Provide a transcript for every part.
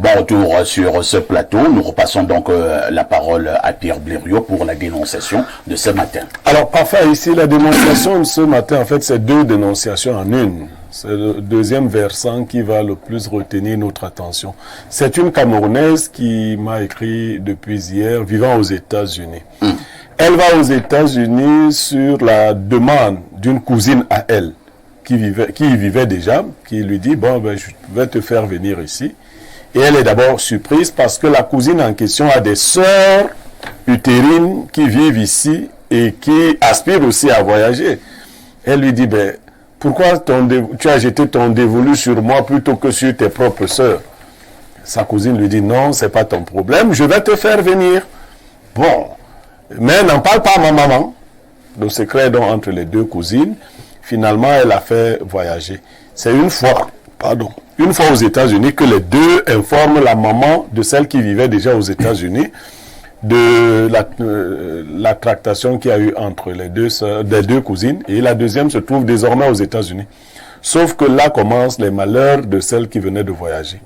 Bon retour sur ce plateau. Nous repassons donc la parole à Pierre Blériot pour la dénonciation de ce matin. Alors, parfois ici, la dénonciation de ce matin, en fait, c'est deux dénonciations en une. C'est le deuxième versant qui va le plus retenir notre attention. C'est une Camerounaise qui m'a écrit depuis hier, vivant aux États-Unis. Elle va aux États-Unis sur la demande d'une cousine à elle, qui y vivait déjà, qui lui dit, bon, ben, je vais te faire venir ici. Et elle est d'abord surprise parce que la cousine en question a des sœurs utérines qui vivent ici et qui aspirent aussi à voyager. Elle lui dit, ben, pourquoi tu as jeté ton dévolu sur moi plutôt que sur tes propres sœurs? Sa cousine lui dit, non, c'est pas ton problème, je vais te faire venir. Bon, mais n'en parle pas à ma maman. Le secret donc entre les deux cousines. Finalement, elle a fait voyager. C'est une fois aux États-Unis que les deux informent la maman de celle qui vivait déjà aux États-Unis de la tractation qu'il y a eu entre les deux cousines. Et la deuxième se trouve désormais aux États-Unis. Sauf que là commencent les malheurs de celle qui venait de voyager.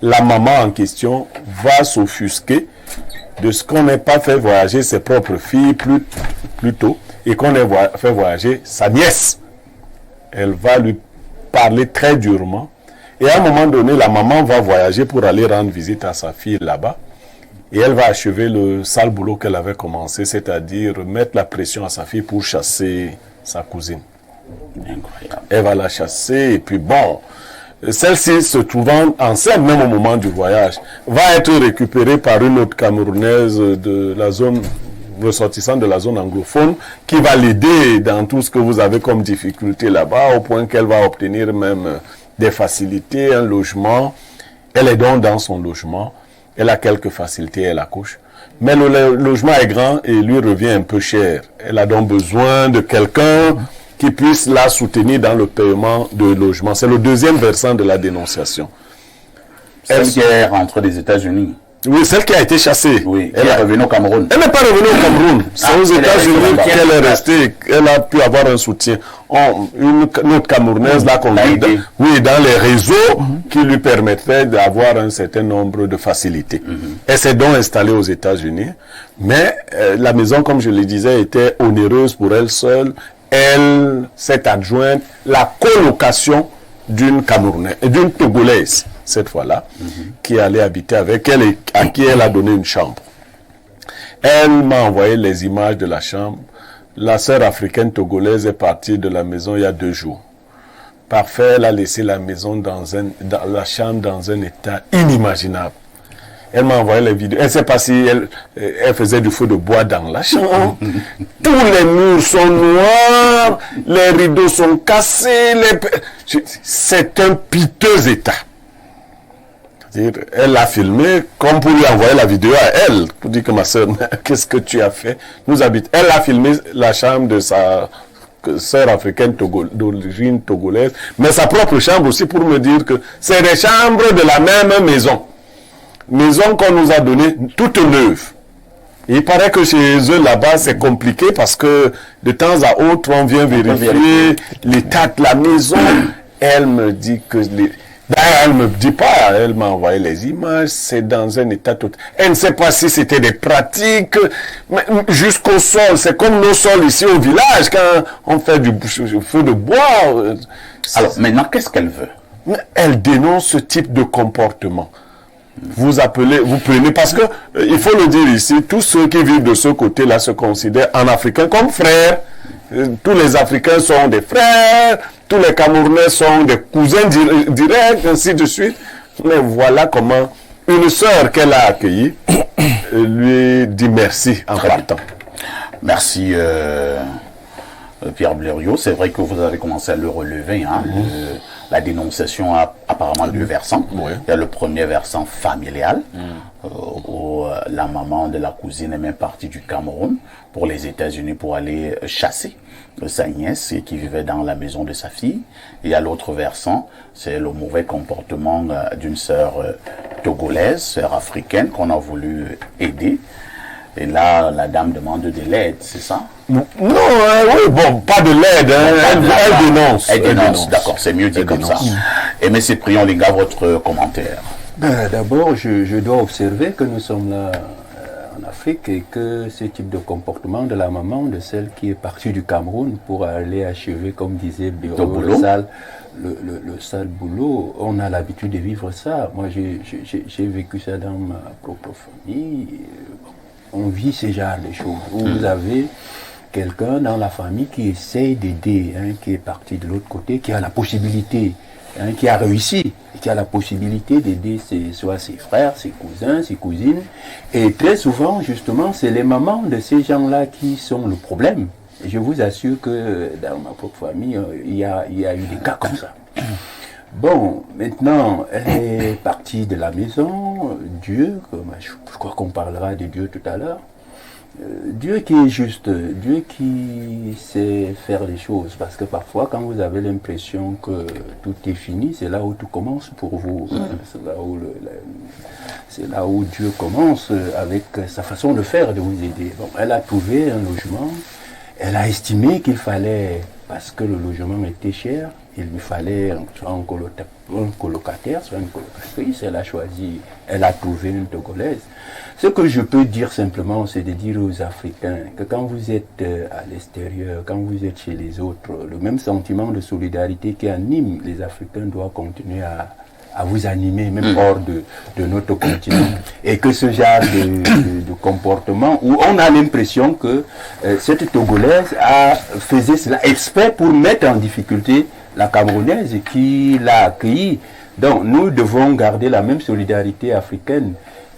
La maman en question va s'offusquer de ce qu'on n'ait pas fait voyager ses propres filles plus tôt et qu'on ait fait voyager sa nièce. Elle va lui parler très durement. Et à un moment donné, la maman va voyager pour aller rendre visite à sa fille là-bas. Et elle va achever le sale boulot qu'elle avait commencé, c'est-à-dire mettre la pression à sa fille pour chasser sa cousine. Incroyable. Elle va la chasser et puis bon, celle-ci se trouvant enceinte même au moment du voyage, va être récupérée par une autre Camerounaise de la zone, ressortissant de la zone anglophone, qui va l'aider dans tout ce que vous avez comme difficulté là-bas, au point qu'elle va obtenir même des facilités, un logement. Elle est donc dans son logement, elle a quelques facilités, elle accouche. Mais le logement est grand et lui revient un peu cher. Elle a donc besoin de quelqu'un qui puisse la soutenir dans le paiement de logement. C'est le deuxième versant de la dénonciation. Celle qui est rentrée des États-Unis. Oui, celle qui a été chassée. Oui, elle est revenue au Cameroun. Elle n'est pas revenue au Cameroun. C'est aux États-Unis qu'elle est restée. Elle a pu avoir un soutien. Une autre Camerounaise l'a conduite dans les réseaux qui lui permettraient d'avoir un certain nombre de facilités. Elle s'est donc installée aux États-Unis. Mais la maison, comme je le disais, était onéreuse pour elle seule. Elle s'est adjointe la colocation d'une Togolaise, cette fois-là, qui allait habiter avec elle et à qui elle a donné une chambre. Elle m'a envoyé les images de la chambre. La sœur africaine togolaise est partie de la maison il y a 2 jours. Parfait, elle a laissé la maison la chambre dans un état inimaginable. Elle m'a envoyé les vidéos. Elle ne sait pas si elle faisait du feu de bois dans la chambre. Tous les murs sont noirs, les rideaux sont cassés. C'est un piteux état. Elle l'a filmé comme pour lui envoyer la vidéo à elle. Pour dire que ma soeur, qu'est-ce que tu as fait? Elle a filmé la chambre de sa sœur africaine d'origine togolaise, mais sa propre chambre aussi pour me dire que c'est des chambres de la même maison. Maison qu'on nous a donnée toute neuve. Et il paraît que chez eux là-bas c'est compliqué parce que de temps à autre on vient vérifier l'état de la maison. Elle me dit que elle me dit pas, elle m'a envoyé les images, c'est dans un état tout. Elle ne sait pas si c'était des pratiques jusqu'au sol. C'est comme nos sols ici au village quand on fait du feu de bois. Alors maintenant, qu'est-ce qu'elle veut? Elle dénonce ce type de comportement. Vous prenez, parce que, il faut le dire ici, tous ceux qui vivent de ce côté-là se considèrent en Africain comme frères. Tous les Africains sont des frères, tous les Camerounais sont des cousins directs, ainsi de suite. Mais voilà comment une sœur qu'elle a accueillie lui dit merci en partant. Merci Pierre Blériot. C'est vrai que vous avez commencé à le relever, hein, la dénonciation a apparemment 2 versants. Oui. Il y a le premier versant familial, où la maman de la cousine est même partie du Cameroun pour les États-Unis pour aller chasser sa nièce qui vivait dans la maison de sa fille. Et il y a l'autre versant, c'est le mauvais comportement d'une sœur togolaise, sœur africaine qu'on a voulu aider. Et là, la dame demande de l'aide, c'est ça? Non, oui, bon, pas de l'aide, hein, elle dénonce. Elle dénonce, d'accord, c'est mieux dit comme ça. Et M. Cyprien Olinga, votre commentaire? D'abord, je dois observer que nous sommes là en Afrique et que ce type de comportement de la maman, de celle qui est partie du Cameroun pour aller achever, comme disait Bureau, le sale boulot, on a l'habitude de vivre ça. Moi, j'ai vécu ça dans ma propre famille. On vit ce genre de choses où vous avez quelqu'un dans la famille qui essaye d'aider, qui est parti de l'autre côté, qui a la possibilité, qui a réussi, qui a la possibilité d'aider soit ses frères, ses cousins, ses cousines. Et très souvent, justement, c'est les mamans de ces gens-là qui sont le problème. Et je vous assure que dans ma propre famille, il y a eu des cas comme ça. Bon, maintenant, elle est partie de la maison. Dieu, je crois qu'on parlera de Dieu tout à l'heure. Dieu qui est juste, Dieu qui sait faire les choses, parce que parfois quand vous avez l'impression que tout est fini, c'est là où tout commence pour vous. C'est là où Dieu commence avec sa façon de faire, de vous aider. Bon, elle a trouvé un logement, elle a estimé qu'il fallait, parce que le logement était cher, il lui fallait soit un colocataire, soit une colocatrice. Elle a choisi, elle a trouvé une Togolaise. Ce que je peux dire simplement, c'est de dire aux Africains que quand vous êtes à l'extérieur, quand vous êtes chez les autres, le même sentiment de solidarité qui anime les Africains doit continuer à vous animer, même hors de notre continent. Et que ce genre de comportement, où on a l'impression que cette Togolaise faisait cela exprès pour mettre en difficulté la Camerounaise qui l'a accueillie. Donc nous devons garder la même solidarité africaine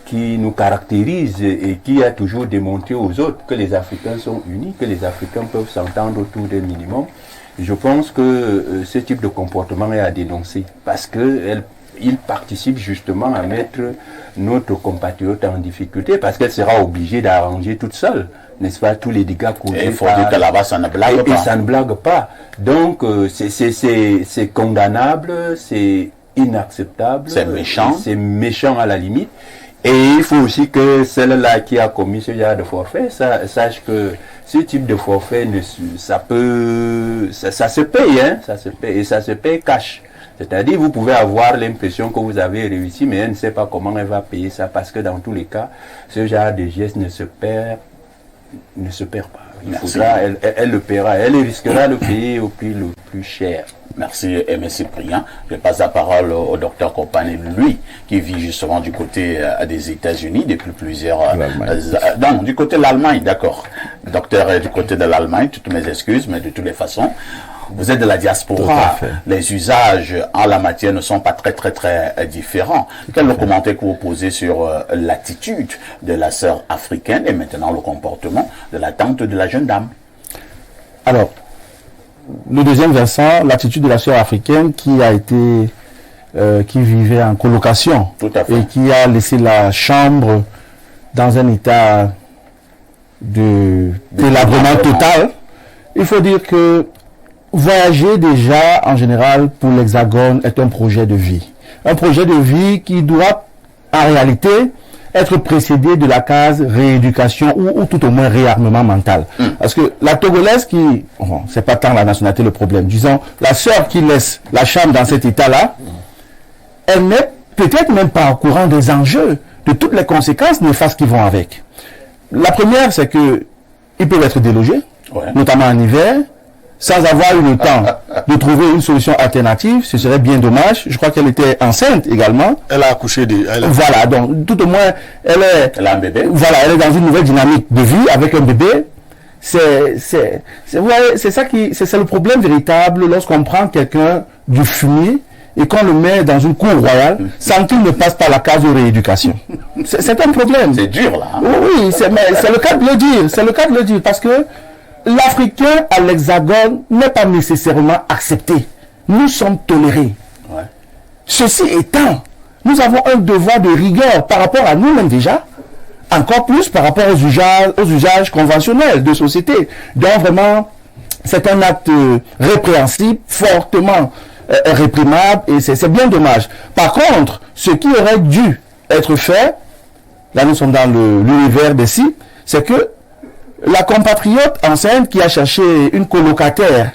qui nous caractérise et qui a toujours démontré aux autres que les Africains sont unis, que les Africains peuvent s'entendre autour d'un minimum. Je pense que ce type de comportement est à dénoncer parce qu'il participe justement à mettre notre compatriote en difficulté parce qu'elle sera obligée d'arranger toute seule, n'est-ce pas, tous les dégâts causés. Il faut dire que là-bas, ça ne blague pas. Et ça ne blague pas. Donc, c'est condamnable, c'est inacceptable. C'est méchant. C'est méchant à la limite. Et il faut aussi que celle-là qui a commis ce genre de forfait sache que ce type de forfait, ça se paye, ça se paye, et ça se paye cash. C'est-à-dire, vous pouvez avoir l'impression que vous avez réussi, mais elle ne sait pas comment elle va payer ça, parce que dans tous les cas, ce genre de geste ne se perd pas. Elle le paiera, elle risquera de payer au prix le plus cher. Merci, M. Cyprien. Je passe la parole au docteur Kopane, lui, qui vit justement du côté des États-Unis depuis plusieurs... non, du côté de l'Allemagne, d'accord. Docteur est du côté de l'Allemagne, toutes mes excuses, mais de toutes les façons. Vous êtes de la diaspora. Les usages en la matière ne sont pas très différents. Quel est le commentaire que vous posez sur l'attitude de la sœur africaine et maintenant le comportement de la tante de la jeune dame? Alors, le deuxième versant, l'attitude de la sœur africaine qui vivait en colocation et qui a laissé la chambre dans un état de délabrement total. Il faut dire que voyager déjà, en général, pour l'Hexagone, est un projet de vie. Un projet de vie qui doit, en réalité, être précédé de la case rééducation ou tout au moins réarmement mental. Parce que la Togolaise c'est pas tant la nationalité le problème, disons, la sœur qui laisse la chambre dans cet état-là, elle n'est peut-être même pas au courant des enjeux, de toutes les conséquences néfastes qui vont avec. La première, c'est que ils peuvent être délogés, notamment en hiver, sans avoir eu le temps de trouver une solution alternative. Ce serait bien dommage. Je crois qu'elle était enceinte également. Elle a accouché Voilà, donc tout au moins, elle a un bébé. Voilà, elle est dans une nouvelle dynamique de vie avec un bébé. C'est le problème véritable lorsqu'on prend quelqu'un du fumier et qu'on le met dans une cour royale sans qu'il ne passe par la case de rééducation. C'est un problème. C'est dur là. Oui, c'est le cas de le dire. C'est le cas de le dire parce que l'Africain à l'Hexagone n'est pas nécessairement accepté. Nous sommes tolérés. Ceci étant, nous avons un devoir de rigueur par rapport à nous-mêmes déjà, encore plus par rapport aux usages conventionnels de société. Donc vraiment, c'est un acte répréhensible, fortement réprimable, et c'est bien dommage. Par contre, ce qui aurait dû être fait, là nous sommes dans l'univers des si, c'est que la compatriote enceinte qui a cherché une colocataire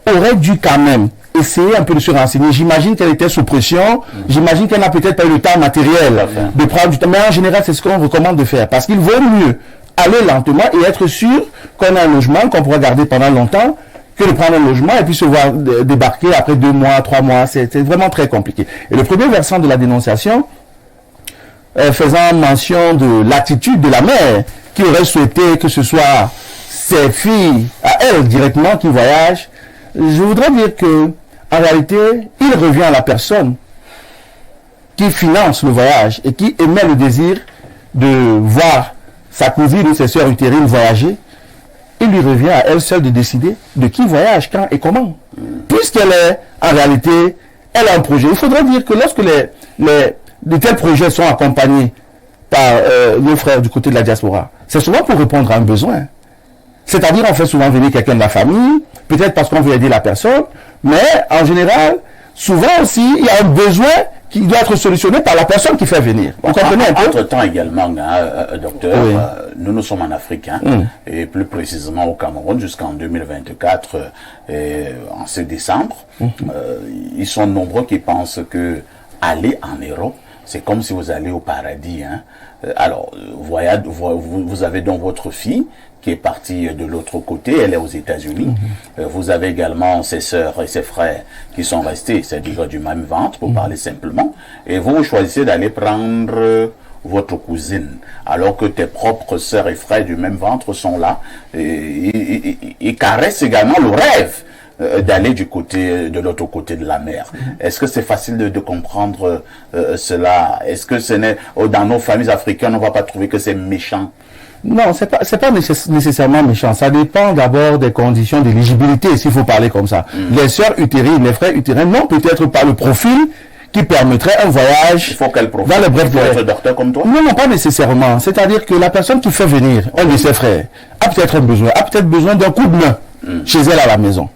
aurait dû quand même essayer un peu de se renseigner. J'imagine qu'elle était sous pression, j'imagine qu'elle n'a peut-être pas eu le temps matériel de prendre du temps, mais en général, c'est ce qu'on recommande de faire, parce qu'il vaut mieux aller lentement et être sûr qu'on a un logement qu'on pourra garder pendant longtemps, que de prendre un logement et puis se voir débarquer après 2 mois, 3 mois. C'est vraiment très compliqué. Et le premier versant de la dénonciation, faisant mention de l'attitude de la mère, qui aurait souhaité que ce soit ses filles à elle directement qui voyagent, je voudrais dire que en réalité, il revient à la personne qui finance le voyage et qui émet le désir de voir sa cousine ou ses sœurs utérines voyager. Il lui revient à elle seule de décider de qui voyage, quand et comment. Puisqu'elle est, en réalité, elle a un projet. Il faudrait dire que lorsque de tels projets sont accompagnés par nos frères du côté de la diaspora, c'est souvent pour répondre à un besoin. C'est-à-dire, on fait souvent venir quelqu'un de la famille, peut-être parce qu'on veut aider la personne, mais en général, souvent aussi, il y a un besoin qui doit être solutionné par la personne qui fait venir. Vous comprenez un peu? Entre-temps également, docteur, nous sommes en Afrique, et plus précisément au Cameroun, jusqu'en 2024, en ce décembre. Ils sont nombreux qui pensent que aller en Europe, c'est comme si vous allez au paradis. Alors, vous avez donc votre fille qui est partie de l'autre côté, elle est aux États-Unis. Vous avez également ses sœurs et ses frères qui sont restés, c'est-à-dire du même ventre, pour parler simplement. Et vous choisissez d'aller prendre votre cousine, alors que tes propres sœurs et frères du même ventre sont là. Et caressent également le rêve d'aller de l'autre côté de la mer. Est-ce que c'est facile de comprendre cela? Est-ce que dans nos familles africaines, on ne va pas trouver que c'est méchant? Non, c'est pas nécessairement méchant. Ça dépend d'abord des conditions d'éligibilité, s'il faut parler comme ça. Les sœurs utérines, les frères utérins n'ont peut-être pas le profil qui permettrait un voyage. Il faut qu'elle profite. Dans le bref pour être docteur comme toi? Non, pas nécessairement. C'est-à-dire que la personne qui fait venir un de ses frères a peut-être besoin d'un coup de main chez elle à la maison.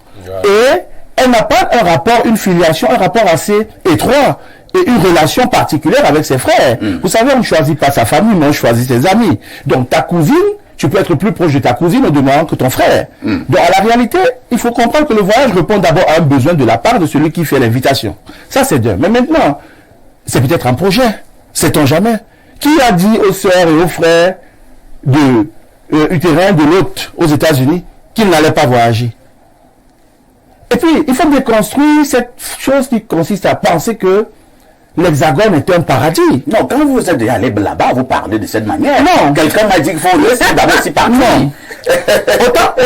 Et elle n'a pas un rapport, une filiation, un rapport assez étroit et une relation particulière avec ses frères. Vous savez, on ne choisit pas sa famille, mais on choisit ses amis. Donc ta cousine, tu peux être plus proche de ta cousine au demeurant que ton frère. Donc à la réalité, il faut comprendre que le voyage répond d'abord à un besoin de la part de celui qui fait l'invitation. Ça c'est d'un. Mais maintenant, c'est peut-être un projet. Sait-on jamais? Qui a dit aux sœurs et aux frères utérins de l'hôte aux États-Unis qu'ils n'allaient pas voyager? Et puis, il faut déconstruire cette chose qui consiste à penser que l'Hexagone est un paradis. Non, quand vous êtes allé là-bas, vous parlez de cette manière. Non. Quelqu'un m'a dit qu'il faut laisser d'abord s'y partir. Non.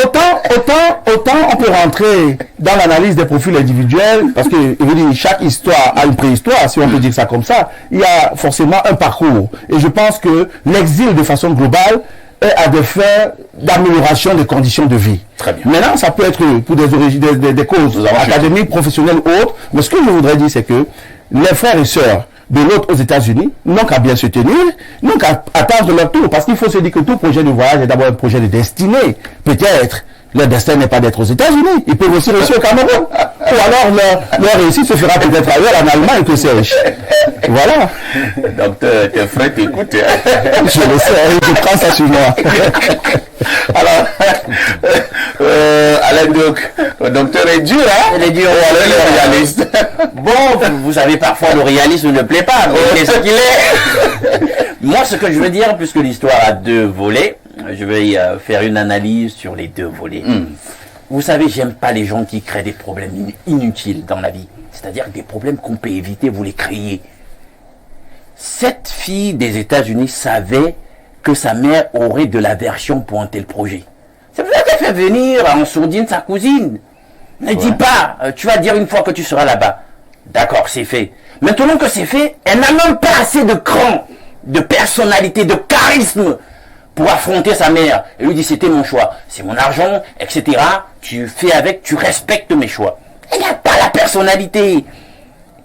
Autant on peut rentrer dans l'analyse des profils individuels, parce que, je veux dire, chaque histoire a une préhistoire, si on peut dire ça comme ça. Il y a forcément un parcours. Et je pense que l'exil, de façon globale, est à des fins d'amélioration des conditions de vie. Très bien. Maintenant, ça peut être pour des causes académiques, professionnelles ou autres, mais ce que je voudrais dire, c'est que les frères et sœurs de l'autre aux États-Unis n'ont qu'à bien se tenir, n'ont qu'à attendre leur tour, parce qu'il faut se dire que tout projet de voyage est d'abord un projet de destinée. Peut-être leur destin n'est pas d'être aux États-Unis, ils peuvent aussi réussir au Cameroun. Ou alors leur réussite se fera peut-être ailleurs, en Allemagne, que sais-je. Voilà. Donc, tes frères t'écoutent. Je le sais, je prends ça sur moi. Alors, Alain Doc, le docteur est dur, hein? Il est dur, le réaliste. Bon, vous savez, parfois le réalisme ne plaît pas, mais c'est ce qu'il est. Moi, ce que je veux dire, puisque l'histoire a 2 volets, je vais faire une analyse sur les 2 volets. Vous savez, j'aime pas les gens qui créent des problèmes inutiles dans la vie. C'est-à-dire des problèmes qu'on peut éviter, vous les créez. Cette fille des États-Unis savait que sa mère aurait de l'aversion pour un tel projet. C'est pour ça qu'elle fait venir en sourdine sa cousine. Ne dis pas, tu vas dire une fois que tu seras là-bas. D'accord, c'est fait. Maintenant que c'est fait, elle n'a même pas assez de cran, de personnalité, de charisme pour affronter sa mère. Elle lui dit, c'était mon choix, c'est mon argent, etc. Tu fais avec, tu respectes mes choix. Elle n'a pas la personnalité.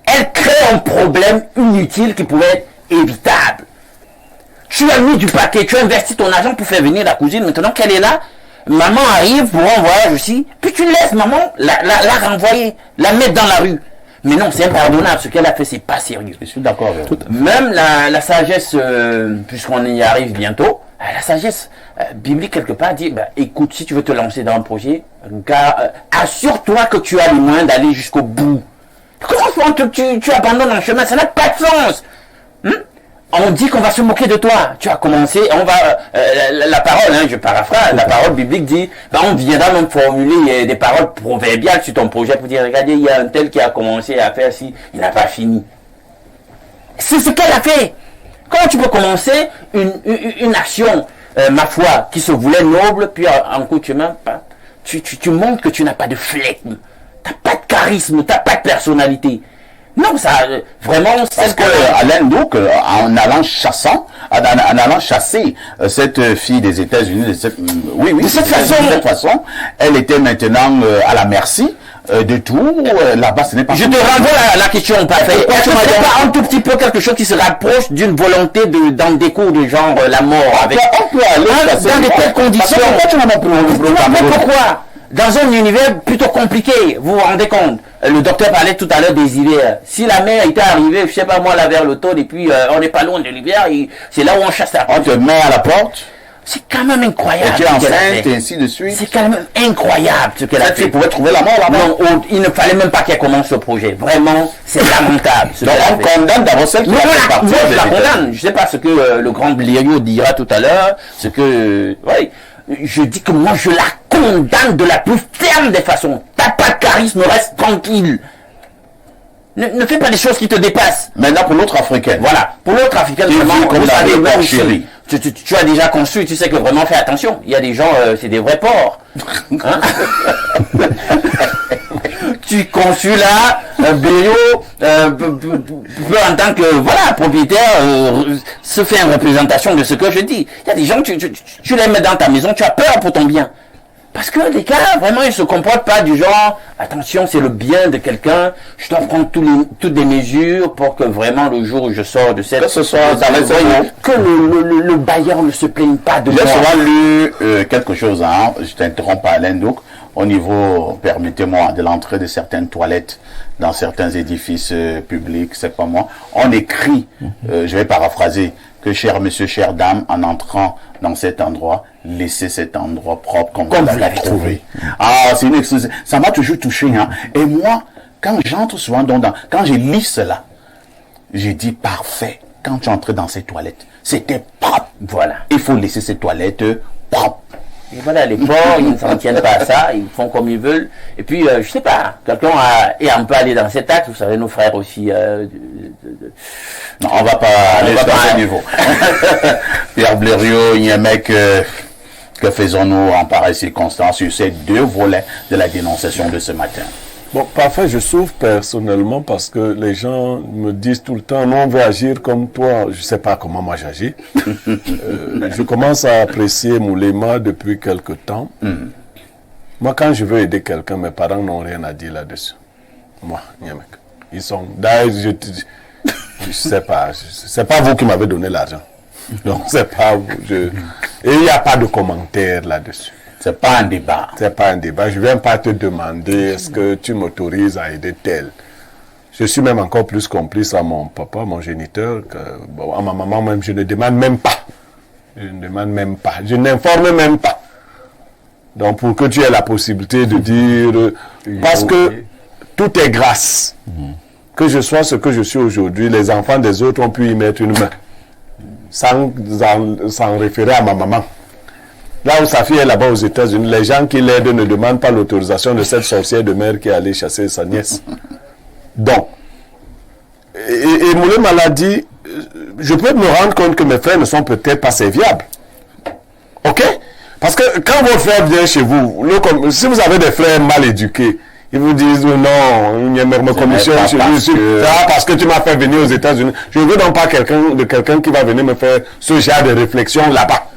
Elle crée un problème inutile qui pouvait être évitable. Tu as mis du paquet, tu as investi ton argent pour faire venir la cousine. Maintenant qu'elle est là, maman arrive pour un voyage aussi. Puis tu laisses maman la renvoyer, la mettre dans la rue. Mais non, c'est impardonnable. Ce qu'elle a fait, c'est pas sérieux. Je suis d'accord. Même la sagesse, puisqu'on y arrive bientôt, La sagesse biblique, quelque part, dit, écoute, si tu veux te lancer dans un projet, assure-toi que tu as les moyens d'aller jusqu'au bout. Comment tu abandonnes un chemin? Ça n'a pas de sens. On dit qu'on va se moquer de toi. Tu as commencé, on va... la parole, je paraphrase, la parole biblique dit, on viendra même formuler des paroles proverbiales sur ton projet pour dire, regardez, il y a un tel qui a commencé à faire ci, il n'a pas fini. C'est ce qu'elle a fait. Comment tu peux commencer une action, ma foi, qui se voulait noble, puis en coup de chemin, tu montres que tu n'as pas de flegme, tu n'as pas de charisme, tu n'as pas de personnalité. Non, ça, vraiment, c'est que Alain Douk, en allant chasser cette fille des États-Unis, de cette façon, elle était maintenant à la merci de tout. Là-bas, ce n'est pas. Je te renvoie la question parfaite. Est-ce que c'est pas un tout petit peu quelque chose qui se rapproche d'une volonté d'en découdre de genre la mort avec. On peut aller dans de telles conditions. Pourquoi? Dans un univers plutôt compliqué, vous vous rendez compte? Le docteur parlait tout à l'heure des hivers. Si la mer était arrivée, je sais pas moi, là vers l'automne, et puis on n'est pas loin de l'hiver, c'est là où on chasse la porte. On te met à la porte. C'est quand même incroyable. Et tu es enceinte, et ainsi de suite. C'est quand même incroyable ce qu'elle a fait. Tu pouvais trouver la mort là-bas. Non, il ne fallait même pas qu'elle commence ce projet. Vraiment, c'est lamentable. Donc on condamne d'abord celle qui a fait partie. Moi, je la condamne. Je sais pas ce que le grand Blériot dira tout à l'heure. Ce que... Oui. Je dis que moi, je la condamne de la plus ferme des façons. T'as pas de charisme, reste tranquille. Ne fais pas des choses qui te dépassent. Maintenant, pour l'autre africaine. Voilà. Pour l'autre africaine, vraiment, comme ça, chérie. Tu as déjà conçu, tu sais que vraiment, fais attention. Il y a des gens, c'est des vrais porcs. Hein? Tu conçus là, Blériot, peut en tant que, voilà, propriétaire, se fait une représentation de ce que je dis. Il y a des gens, tu les mets dans ta maison, tu as peur pour ton bien. Parce que les gars, vraiment, ils se comportent pas du genre, attention, c'est le bien de quelqu'un, je dois prendre toutes les mesures pour que vraiment le jour où je sors de cette... Que ce soit dans les oreilles. Que le bailleur ne se plaigne pas de moi. J'ai souvent lu quelque chose, je t'interromps pas, Alain Douk, au niveau, permettez-moi, de l'entrée de certaines toilettes dans certains édifices publics, c'est pas moi, on écrit, je vais paraphraser, que cher monsieur, chère dame, en entrant dans cet endroit, laissez cet endroit propre comme vous l'avez trouvé. Ah, c'est une excuse. Ça m'a toujours touché, Et moi, quand j'entre souvent quand je lis cela, j'ai dit parfait. Quand tu entres dans ces toilettes, c'était propre. Voilà. Il faut laisser ces toilettes propres. Et voilà, les porcs, ils ne s'en tiennent pas à ça, ils font comme ils veulent. Et puis, je sais pas, quelqu'un on peut aller dans cet acte, vous savez, nos frères aussi. Non, on va pas aller dans ce niveau. Pierre Blériot, il y a un mec, que faisons-nous en pareille circonstance sur ces deux volets de la dénonciation de ce matin? Bon, parfois, je souffre personnellement parce que les gens me disent tout le temps, non, on veut agir comme toi. Je sais pas comment moi j'agis. Je commence à apprécier Moulema depuis quelque temps. Moi, quand je veux aider quelqu'un, mes parents n'ont rien à dire là-dessus. Moi, Niamek. Ils sont... Je sais pas. C'est pas vous qui m'avez donné l'argent. Donc, c'est pas vous. Et il n'y a pas de commentaire là-dessus. C'est pas un débat. C'est pas un débat. Je ne viens pas te demander est-ce que tu m'autorises à aider tel. Je suis même encore plus complice à mon papa, mon géniteur, que à ma maman même. Je ne demande même pas. Je ne demande même pas. Je n'informe même pas. Donc pour que tu aies la possibilité de dire... Parce que tout est grâce. Que je sois ce que je suis aujourd'hui, les enfants des autres ont pu y mettre une main. Sans référer à ma maman. Là où sa fille est là-bas aux États-Unis, les gens qui l'aident ne demandent pas l'autorisation de cette sorcière de mer qui est allée chasser sa nièce. Donc, et Moulema l'a dit, je peux me rendre compte que mes frères ne sont peut-être pas serviables. Ok? Parce que quand vos frères viennent chez vous, si vous avez des frères mal éduqués, ils vous disent non, il y a une commission chez lui, parce que tu m'as fait venir aux États-Unis. Je ne veux donc pas quelqu'un qui va venir me faire ce genre de réflexion là-bas.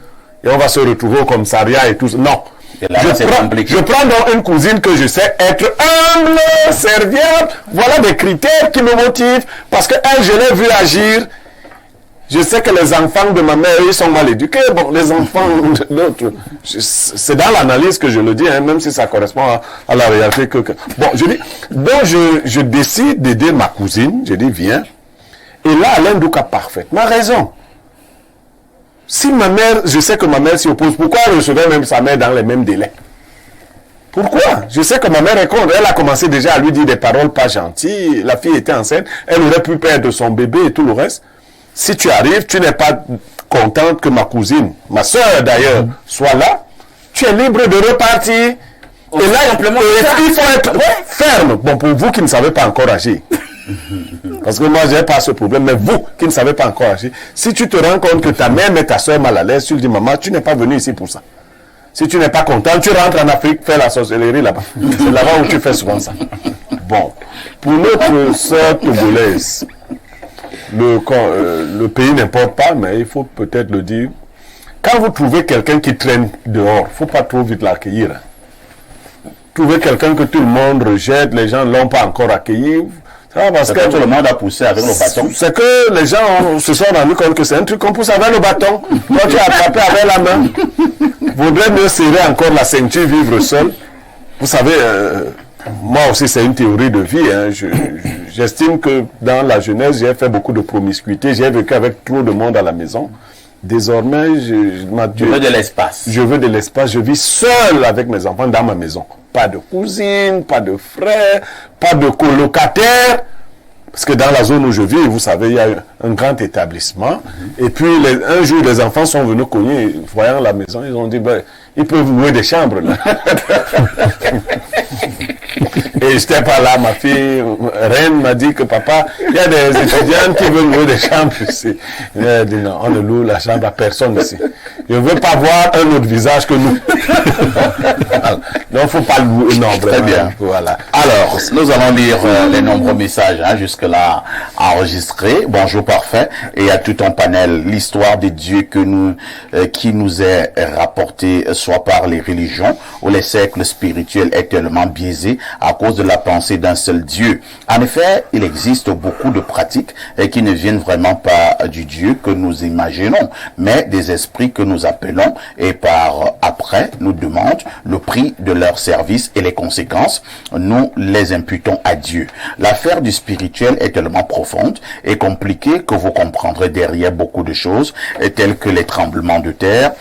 Et on va se retrouver au commissariat et tout ça. Non. Je prends donc une cousine que je sais être humble, serviable. Voilà des critères qui me motivent. Parce que je l'ai vu agir. Je sais que les enfants de ma mère, ils sont mal éduqués. Bon, les enfants d'autres, c'est dans l'analyse que je le dis, même si ça correspond à la réalité. Bon, je dis, donc je décide d'aider ma cousine. Je dis, viens. Et là, Alain Douk a parfaitement raison. Si ma mère, je sais que ma mère s'y oppose, pourquoi elle recevait même sa mère dans les mêmes délais? Pourquoi? Je sais que ma mère est contre. Elle a commencé déjà à lui dire des paroles pas gentilles. La fille était enceinte. Elle aurait pu perdre son bébé et tout le reste. Si tu arrives, tu n'es pas contente que ma cousine, ma soeur d'ailleurs, soit là. Tu es libre de repartir. Et là, il faut être ferme. Bon, pour vous qui ne savez pas encore agir. Parce que moi, je n'ai pas ce problème. Mais vous qui ne savez pas encore agir, si tu te rends compte que ta mère met ta soeur mal à l'aise, tu lui dis, maman, tu n'es pas venu ici pour ça. Si tu n'es pas content, tu rentres en Afrique, fais la sorcellerie là-bas. C'est là-bas où tu fais souvent ça. Bon, pour notre sœur togolaise, le pays n'importe pas, mais il faut peut-être le dire. Quand vous trouvez quelqu'un qui traîne dehors, il ne faut pas trop vite l'accueillir. Trouvez quelqu'un que tout le monde rejette, les gens ne l'ont pas encore accueilli. Parce que tout le monde a poussé avec le bâton. C'est que les gens se sont rendus compte que c'est un truc qu'on pousse avec le bâton. Toi, tu as attrapé avec la main. Vaudrait mieux serrer encore la ceinture, vivre seul. Vous savez, moi aussi, c'est une théorie de vie. Hein. J'estime que dans la jeunesse, j'ai fait beaucoup de promiscuité. J'ai vécu avec trop de monde à la maison. Désormais, je veux de l'espace. Je veux de l'espace. Je vis seul avec mes enfants dans ma maison. Pas de cousine, pas de frère, pas de colocataire. Parce que dans la zone où je vis, vous savez, il y a un grand établissement. Et puis, un jour, les enfants sont venus cogner, voyant la maison, ils ont dit, ben, ils peuvent louer des chambres, là. Et je n'étais pas là, ma fille, Reine m'a dit que papa, il y a des étudiants qui veulent louer des chambres ici. Il a dit, non, on ne loue la chambre à personne ici. Je ne veux pas voir un autre visage que nous. Donc, il ne faut pas louer, non, très bien. Voilà. Alors, nous allons lire les nombreux messages, hein, jusque-là enregistrés. Bonjour, parfait. Et il y a tout un panel, l'histoire de Dieu qui nous est rapportée, soit par les religions ou les cercles spirituels, est tellement biaisé à cause de la pensée d'un seul Dieu. En effet, il existe beaucoup de pratiques qui ne viennent vraiment pas du Dieu que nous imaginons, mais des esprits que nous appelons et par après nous demandent le prix de leur service et les conséquences, nous les imputons à Dieu. L'affaire du spirituel est tellement profonde et compliquée que vous comprendrez derrière beaucoup de choses telles que les tremblements de terre,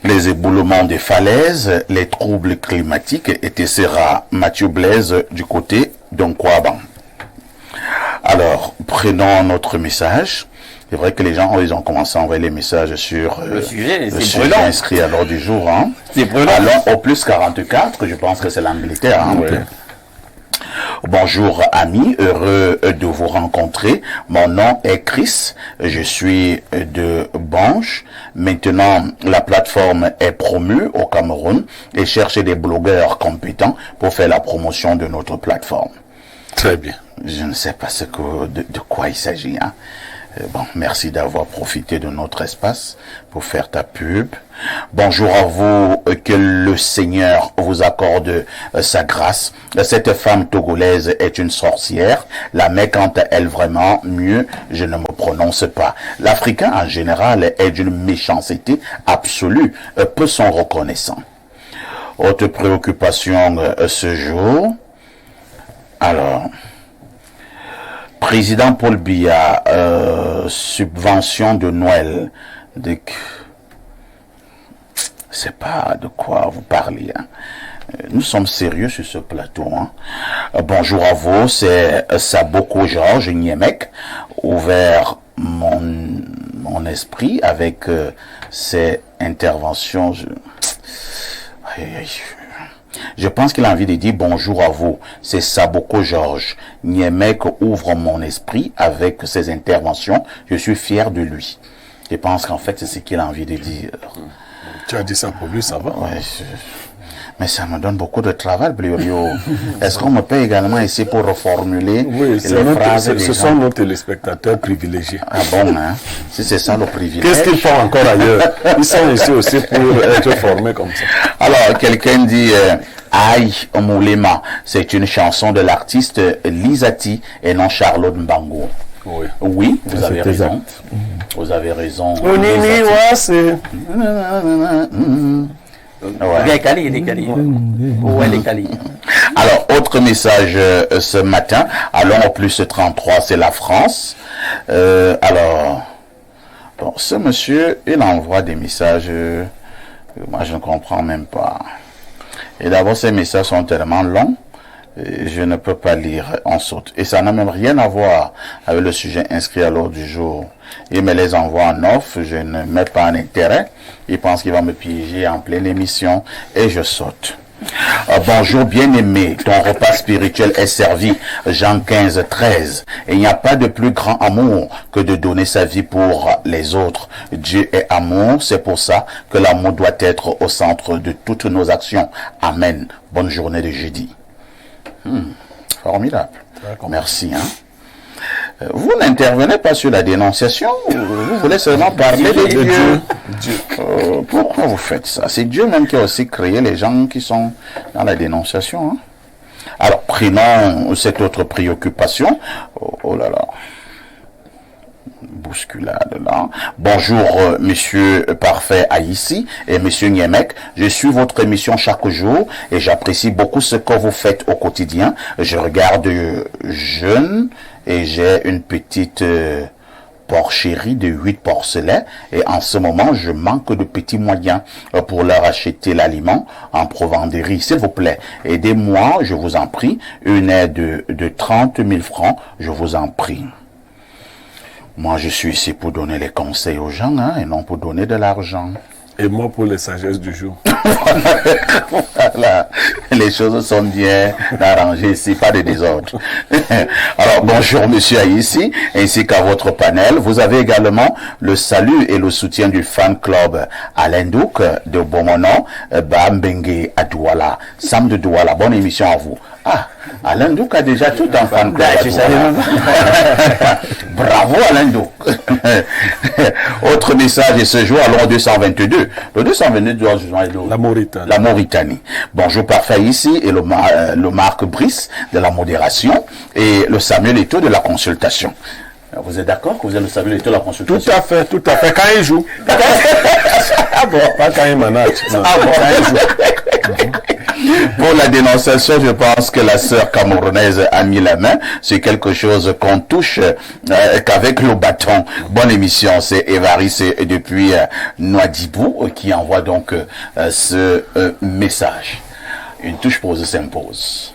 les éboulements des falaises, les troubles climatiques, etc. Mathieu Blaise du côté d'Onkwaba. Alors, prenons notre message. C'est vrai que les gens, ils ont commencé à envoyer les messages sur le sujet inscrit à l'ordre du jour. Hein. C'est brûlant. Allons au plus 44, je pense que c'est l'Angleterre. Hein, oui. Bonjour amis, heureux de vous rencontrer. Mon nom est Chris, je suis de Banche. Maintenant, la plateforme est promue au Cameroun et cherche des blogueurs compétents pour faire la promotion de notre plateforme. Très bien. Je ne sais pas de quoi il s'agit. Hein. Bon, merci d'avoir profité de notre espace pour faire ta pub. Bonjour à vous, que le Seigneur vous accorde sa grâce. Cette femme togolaise est une sorcière. La mec, quant à elle, vraiment mieux, je ne me prononce pas. L'Africain, en général, est d'une méchanceté absolue. Peu sont reconnaissants. Autre préoccupation ce jour. Alors... Président Paul Biya, subvention de Noël. Je sais pas de quoi vous parlez. Hein. Nous sommes sérieux sur ce plateau. Hein. Bonjour à vous, c'est Saboko Georges Niemek, ouvert mon esprit avec ces interventions. Je pense qu'il a envie de dire bonjour à vous. C'est Saboko Georges. Niemek ouvre mon esprit avec ses interventions. Je suis fier de lui. Je pense qu'en fait, c'est ce qu'il a envie de dire. Tu as dit ça pour lui, ça va? Ouais, mais ça me donne beaucoup de travail, Bliorio. Est-ce qu'on me paye également ici pour reformuler les phrases? Ce sont nos téléspectateurs privilégiés. Ah bon, hein? Si c'est ça le privilège. Qu'est-ce qu'ils font encore ailleurs? Ils sont ici aussi pour être formés comme ça. Alors, quelqu'un dit Aïe Moulema, c'est une chanson de l'artiste Lisati et non Charlotte Mbango. Oui, oui, vous avez raison. Vous avez raison. c'est... Ouais. Il est Cali. Ouais, les Cali. Alors, autre message ce matin. Allons au plus 33, c'est la France. Alors, bon, Alors, ce monsieur, il envoie des messages, moi je ne comprends même pas. Et d'abord, ces messages sont tellement longs, je ne peux pas lire, on saute. Et ça n'a même rien à voir avec le sujet inscrit à l'ordre du jour. Il me les envoie en off, je ne mets pas un intérêt. Il pense qu'il va me piéger en pleine émission et je saute. Bonjour bien-aimé, ton repas spirituel est servi, Jean 15, 13. Et il n'y a pas de plus grand amour que de donner sa vie pour les autres. Dieu est amour, c'est pour ça que l'amour doit être au centre de toutes nos actions. Amen. Bonne journée de jeudi. Formidable. Merci. Vous n'intervenez pas sur la dénonciation, vous voulez seulement parler de Dieu. Pourquoi vous faites ça? C'est Dieu même qui a aussi créé les gens qui sont dans la dénonciation. Alors, prenons cette autre préoccupation. Oh là là. Bousculade là. Bonjour monsieur Parfait Haïssi et monsieur Niemek. Je suis votre émission chaque jour et j'apprécie beaucoup ce que vous faites au quotidien. Je regarde jeune et j'ai une petite porcherie de 8 porcelets et en ce moment je manque de petits moyens pour leur acheter l'aliment en provendérie. S'il vous plaît, aidez-moi, je vous en prie. Une aide de 30 000 francs, je vous en prie. Moi, je suis ici pour donner les conseils aux gens, et non pour donner de l'argent. Et moi pour les sagesses du jour. Voilà. Les choses sont bien arrangées ici, pas de désordre. Alors, bonjour monsieur Haïssi, ainsi qu'à votre panel. Vous avez également le salut et le soutien du fan club Alain Douk de Bomono, Bambengue à Douala. Sam de Douala, bonne émission à vous. Ah, Alain Douk a déjà tout en fan club. Bravo Alain Douk. Autre message et ce jour, allons au 222. Le 222 la Mauritanie. La Mauritanie. Bonjour Parfait ici et le Marc Brice de la modération et le Samuel Eto'o de la consultation. Vous êtes d'accord que vous êtes le Samuel Eto'o de la consultation? Tout à fait, tout à fait. Quand il joue. Ah bon? Pas quand il manage. Non. Ah bon? Quand il joue. Pour la dénonciation, je pense que la sœur camerounaise a mis la main sur quelque chose qu'on touche qu'avec le bâton. Bonne émission, c'est Évariste depuis Nouadhibou qui envoie donc ce message. Une touche pause s'impose.